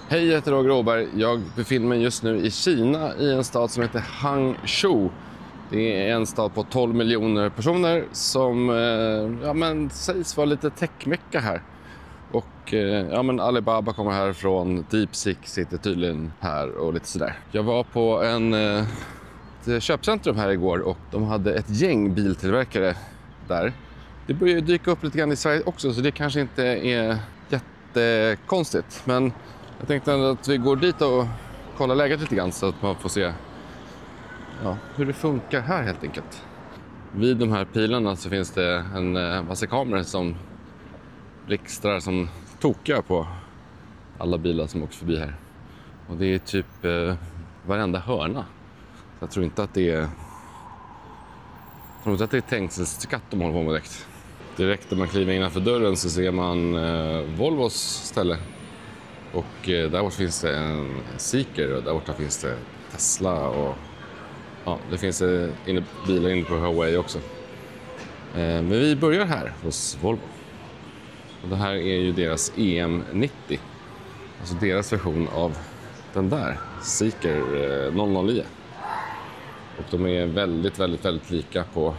Hej, jag heter Roger Åberg. Jag befinner mig just nu i Kina i en stad som heter Hangzhou. Det är en stad på 12 miljoner personer som sägs vara lite techmecka här. Och Alibaba kommer härifrån, DeepSeek sitter tydligen här och lite sådär. Jag var på ett köpcentrum här igår och de hade ett gäng biltillverkare där. Det börjar dyka upp lite grann i Sverige också, så det kanske inte är jättekonstigt. Men jag tänkte att vi går dit och kollar läget lite grann så att man får se hur det funkar här helt enkelt. Vid de här pilarna så finns det en massa kameror som blixtrar som tokiga på alla bilar som åker förbi här. Och det är typ varenda hörna. Så jag tror inte att det är tänkselskatt de håller på med direkt. Direkt när man kliver innanför dörren så ser man Volvos ställe. Och där borta finns det en Zeekr och där borta finns det Tesla och det finns bilar inne på Huawei också. Men vi börjar här hos Volvo. Och det här är ju deras EM90. Alltså deras version av den där Zeekr 009. Och de är väldigt, väldigt, väldigt lika på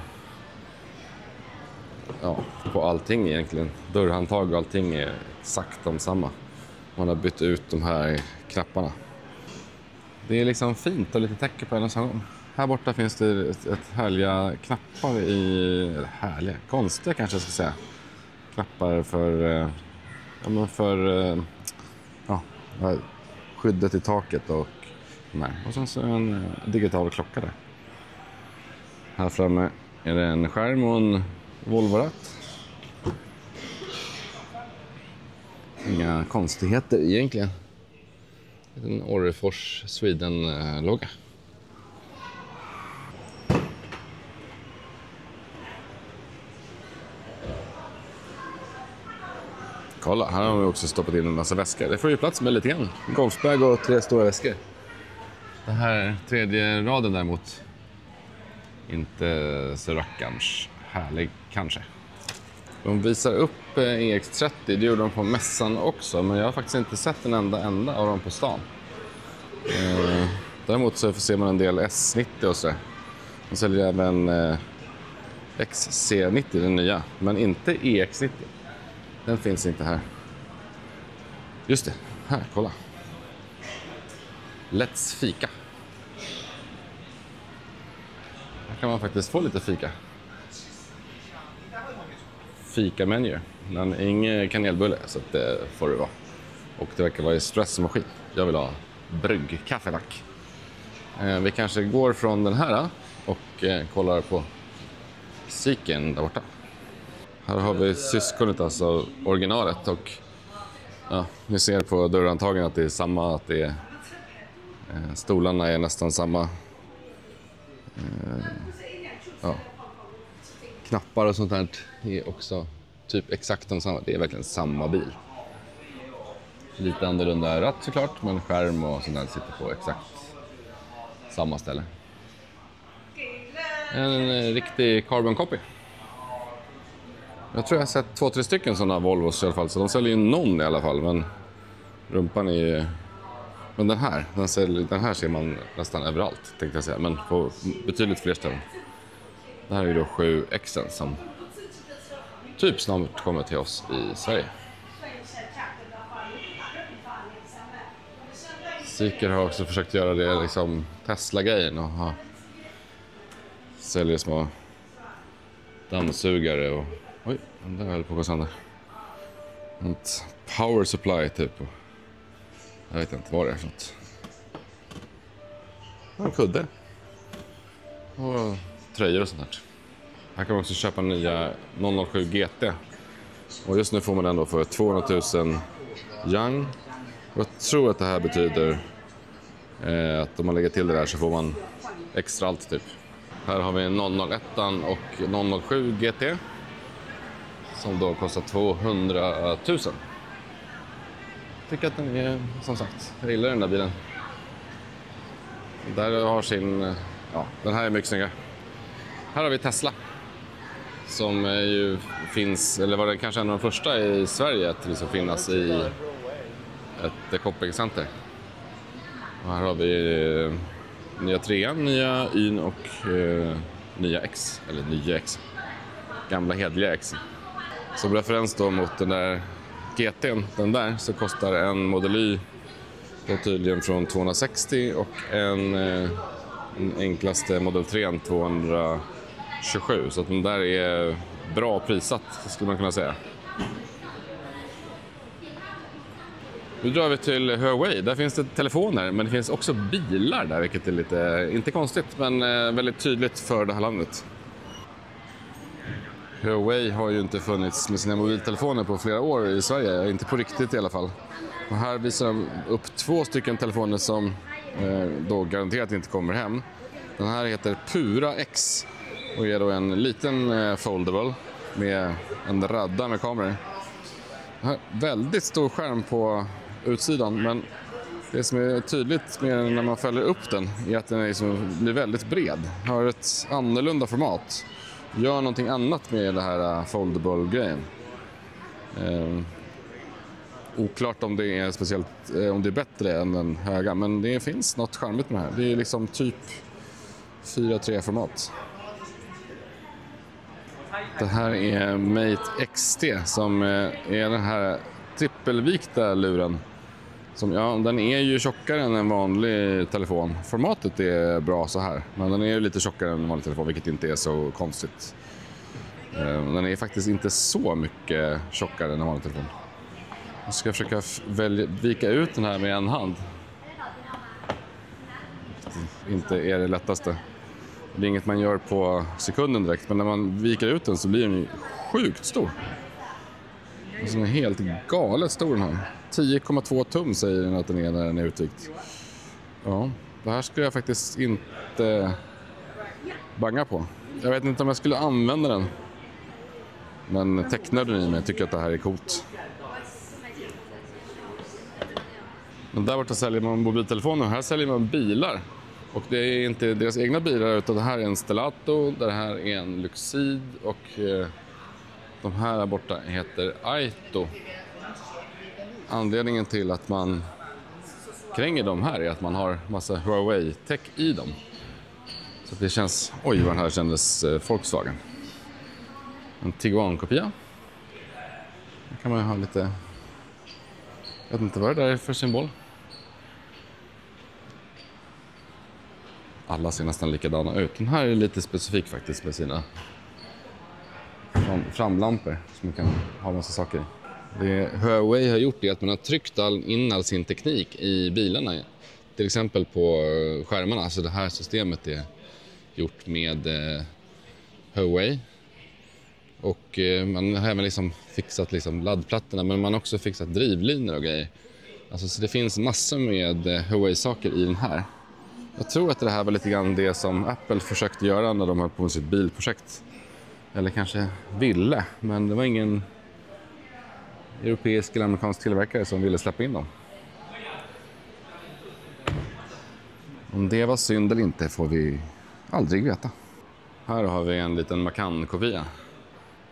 allting egentligen. Dörrhandtag och allting är exakt de samma. Man har bytt ut de här knapparna. Det är liksom fint och lite täcke på en och samma gång. Här borta finns det ett härliga knappar konstiga kanske jag ska säga. Knappar för skyddet i taket och sen så en digital klocka där. Här framme är det en skärm och en Volvo-ratt. Inga konstigheter egentligen. En Orrefors Sweden-logga. Kolla, här har vi också stoppat in en massa väskor. Det får ju plats med lite grann. Golfbag och 3 stora väskor. Det här tredje raden däremot. Inte så rackarns härlig kanske. De visar upp EX30, det gjorde de på mässan också. Men jag har faktiskt inte sett en enda av dem på stan. Däremot så ser man en del S90 och så. De säljer även XC90, den nya. Men inte EX90. Den finns inte här. Just det, här, kolla. Let's fika. Här kan man faktiskt få lite fika. Fika-menu. Men ingen kanelbulle, så att det får det vara. Och det verkar vara espressomaskin. Jag vill ha bryggkaffe, tack. Vi kanske går från den här och kollar på Zeekern där borta. Här har vi syskonet, alltså originalet, och ni ser på dörrantagen att det är samma, att det är stolarna är nästan samma. Knappar och sånt här är också typ exakt de samma. Det är verkligen samma bil. Lite annorlunda ratt såklart, men skärm och sånt där sitter på exakt samma ställe. En riktig carbon copy. Jag tror jag har sett 2-3 stycken sådana Volvos i alla fall. Så de säljer ju någon i alla fall. Men rumpan är ju... Men den här ser man nästan överallt, tänkte jag säga. Men på betydligt fler ställen. Det här är ju då 7Xen som typ snart kommer till oss i Sverige. Zeekr har också försökt göra det liksom Tesla-grejen och säljer små dammsugare och... Oj, den höll på att gå sönder. Ett power supply typ. Jag vet inte vad det är för något. En kudde. Och tröjor och sånt där. Här kan man också köpa nya 007 GT. Och just nu får man den då för 200 000 yuan. Jag tror att det här betyder att om man lägger till det där så får man extra allt typ. Här har vi en 001 och 007 GT. Som då kostar 200 000. Jag tycker att den är, som sagt, jag gillar den där bilen. Där har den här är mycket snyggare. Här har vi Tesla. Som ju finns, eller var det kanske en av de första i Sverige att liksom finnas i ett shoppingcenter. Och här har vi nya 3, nya Y och nya X, eller nya X. Gamla hedliga X. Som referens då mot den där GT:n, den där, så kostar en Model Y då tydligen från 260 och en enklaste Model 3 227. Så att den där är bra prissatt, skulle man kunna säga. Nu drar vi till Huawei. Där finns det telefoner, men det finns också bilar där, vilket är lite, inte konstigt, men väldigt tydligt för det här landet. Huawei har ju inte funnits med sina mobiltelefoner på flera år i Sverige, inte på riktigt i alla fall. Och här visar de upp 2 stycken telefoner som då garanterat inte kommer hem. Den här heter Pura X och är då en liten foldable med en radda med kameror. Väldigt stor skärm på utsidan, men det som är tydligt med när man fäller upp den är att den är liksom, blir väldigt bred. Har ett annorlunda format. Gör någonting annat med det här foldable-grejen. Oklart om det är speciellt, om det är bättre än den höga, men det finns något charmigt med det här. Det är liksom typ 4:3-format. Det här är Mate XT som är den här trippelvikta luren. Som, ja, den är ju tjockare än en vanlig telefon. Formatet är bra så här, men den är ju lite tjockare än en vanlig telefon, vilket inte är så konstigt. Den är faktiskt inte så mycket tjockare än en vanlig telefon. Jag ska försöka vika ut den här med en hand. Inte är det lättaste. Det är inget man gör på sekunden direkt, men när man viker ut den så blir den ju sjukt stor. Den är helt galet stor den här. 10,2 tum säger den att den är när den är utvikt. Ja, det här skulle jag faktiskt inte banga på. Jag vet inte om jag skulle använda den. Men tecknaren i mig tycker att det här är coolt. Men där borta säljer man mobiltelefoner och här säljer man bilar. Och det är inte deras egna bilar, utan det här är en Stellato, det här är en Luxid och de här borta heter Aito. Anledningen till att man kränger dem här är att man har massa Huawei-tech i dem. Så det känns, oj vad den här kändes Volkswagen. En Tiguan-kopia. Här kan man ju ha lite, jag vet inte vad det där är för symbol. Alla ser nästan likadana ut. Den här är lite specifik faktiskt med sina framlampor som man kan ha massa saker i. Det Huawei har gjort är att man har tryckt in all sin teknik i bilarna. Till exempel på skärmarna. Alltså det här systemet är gjort med Huawei. Och man har även liksom fixat liksom laddplattorna, men man har också fixat drivlinor och grejer. Alltså, så det finns massor med Huawei-saker i den här. Jag tror att det här var lite grann det som Apple försökte göra när de höll på med sitt bilprojekt. Eller kanske ville, men det var ingen europeisk eller amerikansk tillverkare som ville släppa in dem. Om det var synd eller inte får vi aldrig veta. Här har vi en liten Macan-kopia.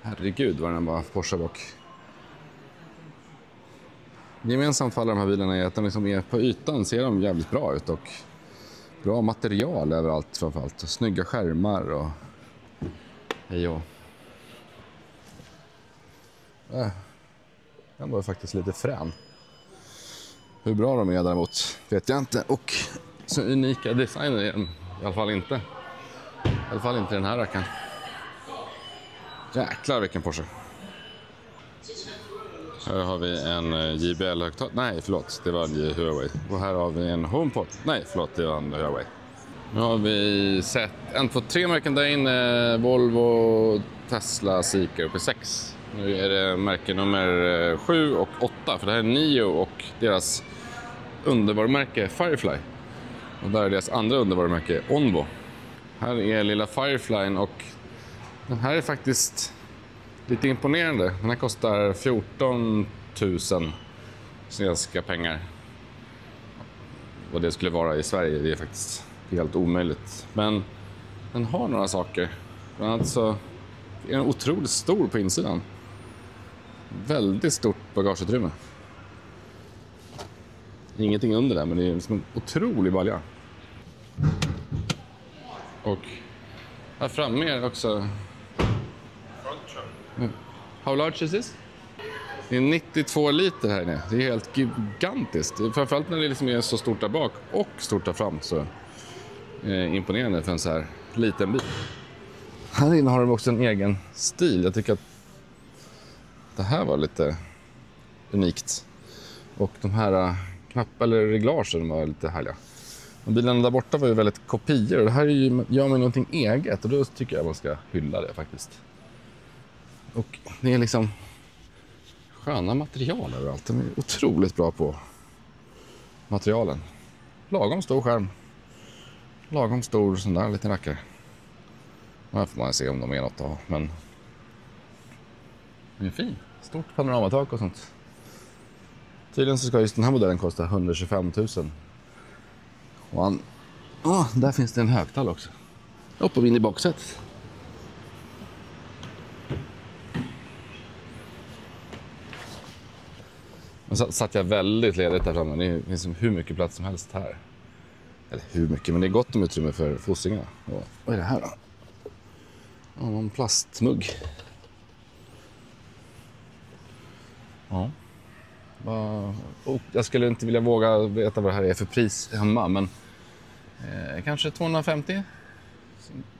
Herregud vad den var Porsche bak. Gemensamt för alla de här bilarna är att de liksom är på ytan ser de jävligt bra ut och bra material överallt framförallt. Snygga skärmar och hej och. Den var faktiskt lite frän. Hur bra de är däremot vet jag inte. Och så unika designer är de i alla fall inte. I alla fall inte den här rackaren. Jäklar vilken Porsche. Här har vi en JBL-högtalare. Nej, förlåt. Det var en Huawei. Och här har vi en HomePod. Nej, förlåt. Det var en Huawei. Nu har vi sett 1, 2, 3 märken där inne. Volvo, Tesla, Zeekr uppe 6. Nu är det märke nummer 7 och 8. För det här är Nio och deras undervarumärke Firefly. Och där är deras andra undervarumärke Onvo. Här är lilla Firefly och den här är faktiskt lite imponerande. Den här kostar 14 000 svenska pengar. Vad det skulle vara i Sverige, det är faktiskt helt omöjligt. Men den har några saker. Alltså, är den otroligt stor på insidan. Väldigt stort bagageutrymme. Ingenting under där, men det är liksom en otrolig balja. Och här framme är också... How large is this? Det är 92 liter här inne. Det är helt gigantiskt. Framförallt när det liksom är så stort där bak och stort där fram, så imponerande för en så här liten bil. Här inne har de också en egen stil. Jag tycker att det här var lite unikt. Och de här knappar eller reglagen var lite härliga. Och bilarna där borta var ju väldigt kopior. Och det här gör man någonting eget. Och då tycker jag man ska hylla det faktiskt. Och det är liksom sköna material överallt. De är otroligt bra på materialen. Lagom stor skärm. Lagom stor sån där liten rackare. Här får man se om de är något att ha. Men det är fin. Stort panoramatak och sånt. Tydligen så ska just den här modellen kosta 125 000. Och där finns det en högtal också. Upp och in i boxet. Men så satt jag väldigt ledigt där framme. Det finns hur mycket plats som helst här. Eller hur mycket, men det är gott om utrymme för fossingarna. Vad är det här då? Någon plastmugg. Ja. Jag skulle inte vilja våga veta vad det här är för pris hemma, men kanske 250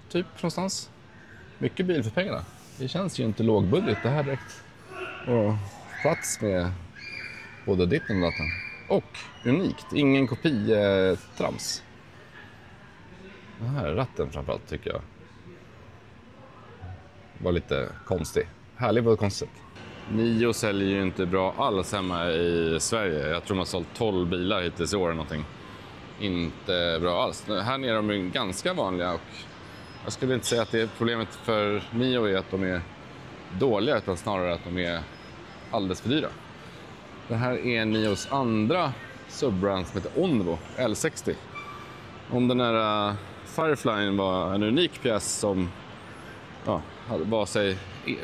typ någonstans. Mycket bil för pengarna. Det känns ju inte lågbudget det här direkt. Och plats med både ditten och datorn. Och unikt, ingen kopietrams. Den här ratten framförallt tycker jag var lite konstig. Härlig på ett konstigt. Nio säljer ju inte bra alls hemma i Sverige. Jag tror man har sålt 12 bilar hittills i år eller någonting. Inte bra alls. Här nere är de ganska vanliga och jag skulle inte säga att det är problemet för Nio är att de är dåliga, utan snarare att de är alldeles för dyra. Det här är Nios andra subbrand som heter Onvo L60. Om den här Firefly var en unik pjäs som var sig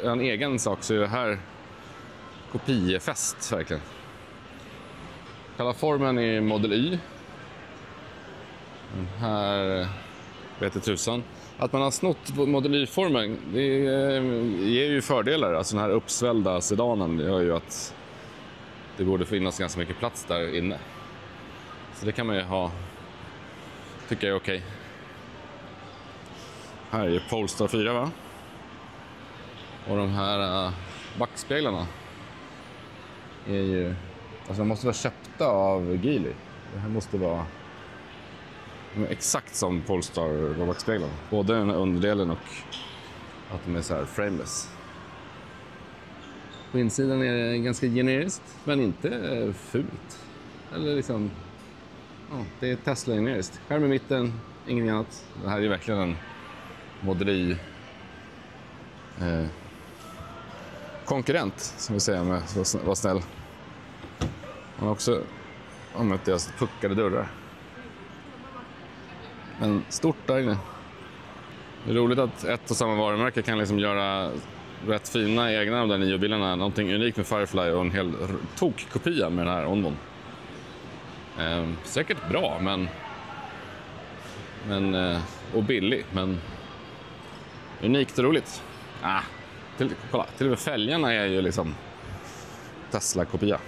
en egen sak, så är det här kopiefest verkligen. Kalla formen är Model Y. Den här vet jag tusan. Att man har snott Model Y-formen, det ger ju fördelar. Alltså den här uppsvällda sedanen gör ju att det borde finnas ganska mycket plats där inne. Så det kan man ju ha, tycker jag är okej. Här är ju Polestar 4, va? Och de här backspeglarna är ju, alltså de måste vara köpta av Geely. Det här måste vara exakt som Polestar backspeglarna. Både den underdelen och att de är så här frameless. På insidan är det ganska generiskt, men inte fult. Eller liksom, det är Tesla generiskt. Skärm i mitten, ingenting annat. Det här är ju verkligen en Model Y konkurrent, som vi säger, med var snäll. Man har också använt deras puckade dörrar. Men stort där inne. Det är roligt att ett och samma varumärke kan liksom göra rätt fina egna av de där Nio-bilarna. Någonting unikt med Firefly och en hel tokkopia med den här Onvon. Säkert bra, men och billig, men unikt och roligt. Kolla, till och med fälgarna är ju liksom Tesla-kopia.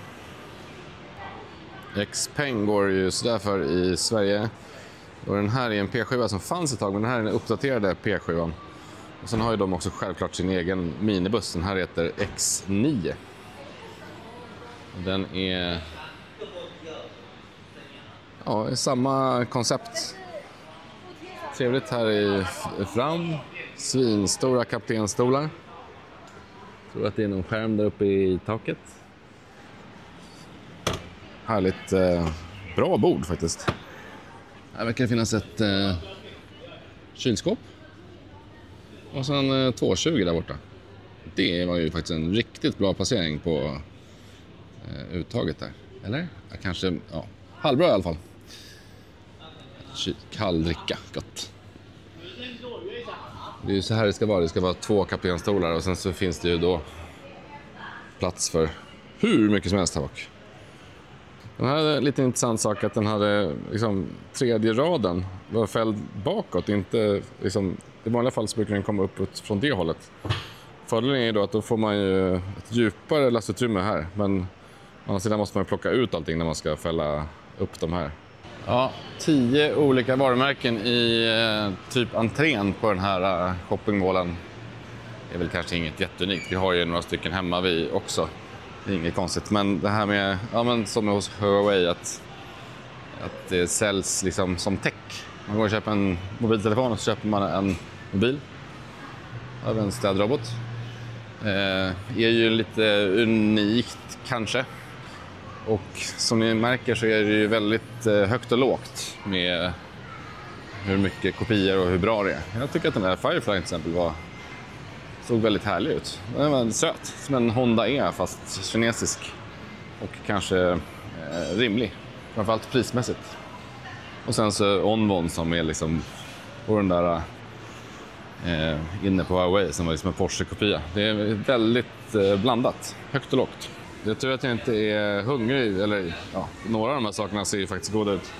Xpeng går ju sådär för i Sverige. Och den här är en P7 som fanns ett tag, men den här är den uppdaterade P7. Och sen har ju de också självklart sin egen minibuss. Den här heter X9. Den är samma koncept. Trevligt här i fram. Svinstora kaptenstolar. Tror att det är någon skärm där uppe i taket. Härligt bra bord faktiskt. Här verkar det finnas ett kylskåp. Och sen 220 där borta. Det var ju faktiskt en riktigt bra placering på uttaget där. Eller? Kanske, halvbra i alla fall. Kall dricka, gott. Det är ju så här det ska vara. Det ska vara 2 kaptenstolar och sen så finns det ju då plats för hur mycket som helst här bak. Den här är lite intressant sak att den hade liksom, tredje raden var fälld bakåt. Inte, liksom, i vanliga fall så brukar den komma upp från det hållet. Fördelen är då att då får man ju ett djupare lastutrymme här. Men å andra sidan måste man plocka ut allting när man ska fälla upp de här. Ja, 10 olika varumärken i typ entrén på den här shoppingmålen. Det är väl kanske inget jätteunikt. Vi har ju några stycken hemma vi också. Det är inget konstigt. Men det här med, ja men som hos Huawei, att det säljs liksom som tech. Man går och köper en mobiltelefon och så köper man en mobil av en städrobot. Är ju lite unikt kanske. Och som ni märker så är det ju väldigt högt och lågt med hur mycket kopior och hur bra det är. Jag tycker att den här Firefly till exempel såg väldigt härlig ut. Den var söt, som en Honda E fast kinesisk. Och kanske rimlig, framförallt prismässigt. Och sen så Onvon som är liksom på den där inne på Huawei som var liksom en Porsche-kopia. Det är väldigt blandat, högt och lågt. Jag tror att jag inte är hungrig, eller ja, några av de här sakerna ser ju faktiskt goda ut.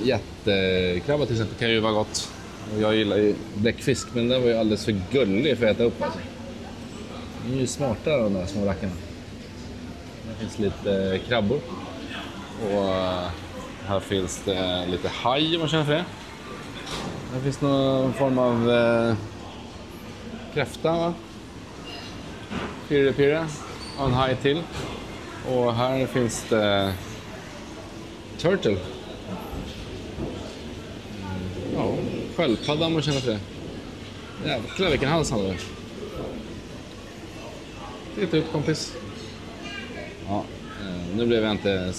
Jättekrabba till exempel kan ju vara gott. Och jag gillar ju bläckfisk, men den var ju alldeles för gullig för att äta upp alltså. De är ju smartare de där små rackarna. Det finns lite krabbor. Och här finns det lite haj om man känner för det. Här finns någon form av kräfta, va? Pirre. Och en haj till. Och här finns det turtle. Ja, sköldpadda om man känner för det. Jävlar vilken hals han har. Titta ut kompis. Ja, nu blev jag inte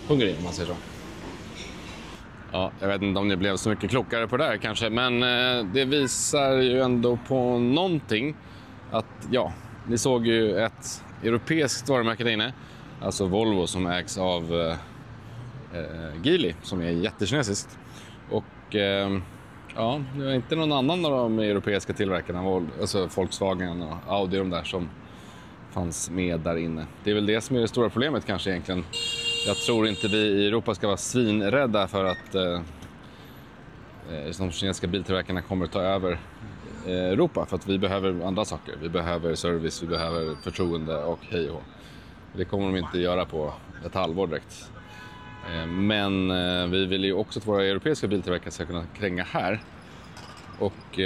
hungrig om man säger så. Ja, jag vet inte om ni blev så mycket klokare på det här kanske. Men det visar ju ändå på någonting. Att ja, ni såg ju ett europeiskt varumärke där inne. Alltså Volvo som ägs av Geely som är jättekinesiskt. Och ja, det var inte någon annan av de europeiska tillverkarna, alltså Volkswagen och Audi de där som fanns med där inne. Det är väl det som är det stora problemet kanske egentligen. Jag tror inte vi i Europa ska vara svinrädda för att de kinesiska biltillverkarna kommer att ta över Europa, för att vi behöver andra saker. Vi behöver service, vi behöver förtroende och hej och hå. Det kommer de inte göra på ett halvår direkt. Men vi vill ju också att våra europeiska biltillverkare ska kunna kränga här. Och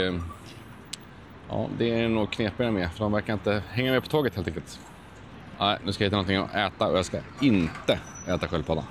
ja, det är nog knepigare med, för de verkar inte hänga med på tåget helt enkelt. Nej, nu ska jag hitta någonting att äta och jag ska inte äta sköldpadda.